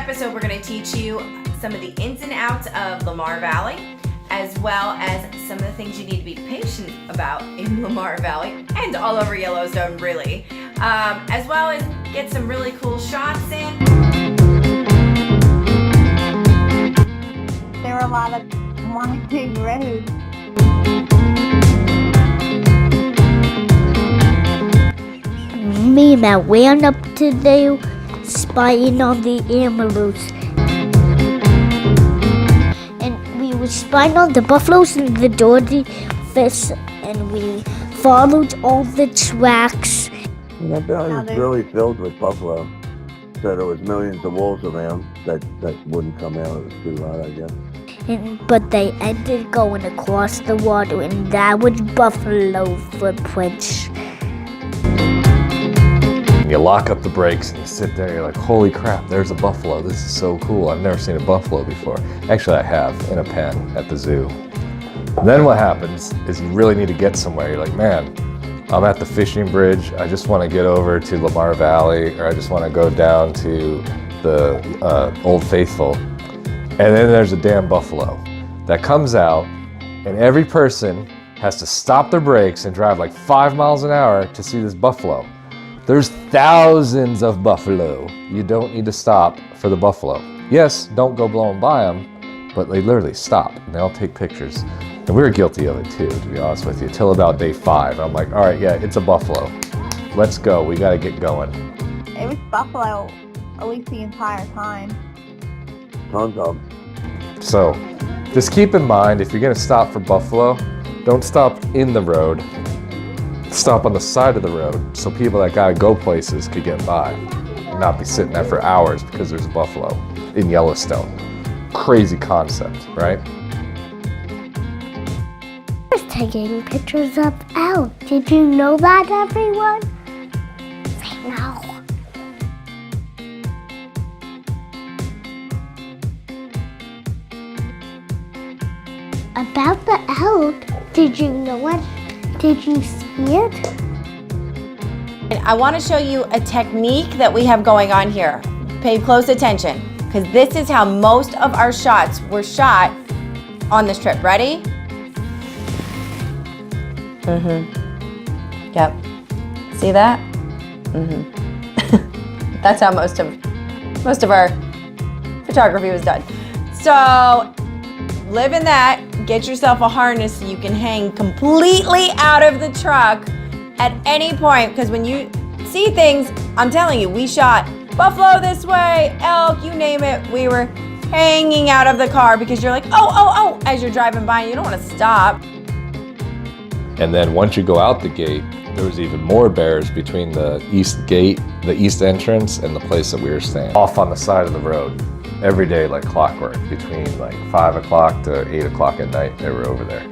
episode, we're going to teach you some of the ins and outs of Lamar Valley, as well as some of the things you need to be patient about in Lamar Valley and all over Yellowstone, really, as well as get some really cool shots in. There are a lot of winding roads. Me and Matt ran up today spying on the animals. And we were spying on the buffaloes and the dirty fish, and we followed all the tracks. That valley is really filled with buffalo. So there was millions of wolves around that wouldn't come out. It was too hot, I guess. But they ended going across the water, and that was buffalo footprints. You lock up the brakes and you sit there, you're like, holy crap, there's a buffalo. This is so cool. I've never seen a buffalo before. Actually, I have, in a pen at the zoo. Then what happens is you really need to get somewhere. You're like, man, I'm at the fishing bridge. I just want to get over to Lamar Valley, or I just want to go down to the Old Faithful. And then there's a damn buffalo that comes out, and every person has to stop their brakes and drive like 5 miles an hour to see this buffalo. There's thousands of buffalo. You don't need to stop for the buffalo. Yes, don't go blowing by them, but they literally stop and they all take pictures. And we were guilty of it too, to be honest with you, till about day 5. I'm like, all right, yeah, it's a buffalo. Let's go, we gotta get going. It was buffalo at least the entire time. Tons of them. So, just keep in mind, if you're gonna stop for buffalo, don't stop in the road. Stop on the side of the road so people that gotta go places could get by and not be sitting there for hours because there's a buffalo in Yellowstone. Crazy concept, right? I was taking pictures of elk. Did you know that, everyone? Say no. About the elk, did you know what? Did you see it? And I want to show you a technique that we have going on here. Pay close attention, because this is how most of our shots were shot on this trip. Ready? Yep. See that? That's how most of our photography was done. So live in that. Get yourself a harness so you can hang completely out of the truck at any point, because when you see things, I'm telling you, we shot buffalo this way, elk, you name it. We were hanging out of the car because you're like, oh, as you're driving by and you don't want to stop. And then once you go out the gate, there was even more bears between the east gate, the east entrance, and the place that we were staying. Off on the side of the road. Every day like clockwork, between like 5 o'clock to 8 o'clock at night, they were over there.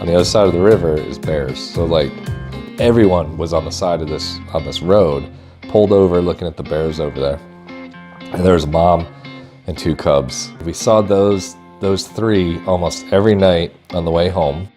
On the other side of the river is bears. So like everyone was on the side of this road, pulled over looking at the bears over there. And there was a mom and 2 cubs. We saw those 3 almost every night on the way home.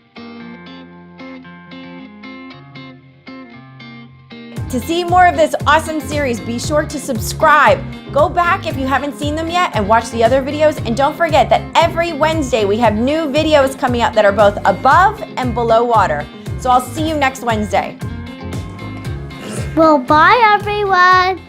To see more of this awesome series, be sure to subscribe. Go back if you haven't seen them yet and watch the other videos. And don't forget that every Wednesday we have new videos coming out that are both above and below water. So I'll see you next Wednesday. Well, bye, everyone.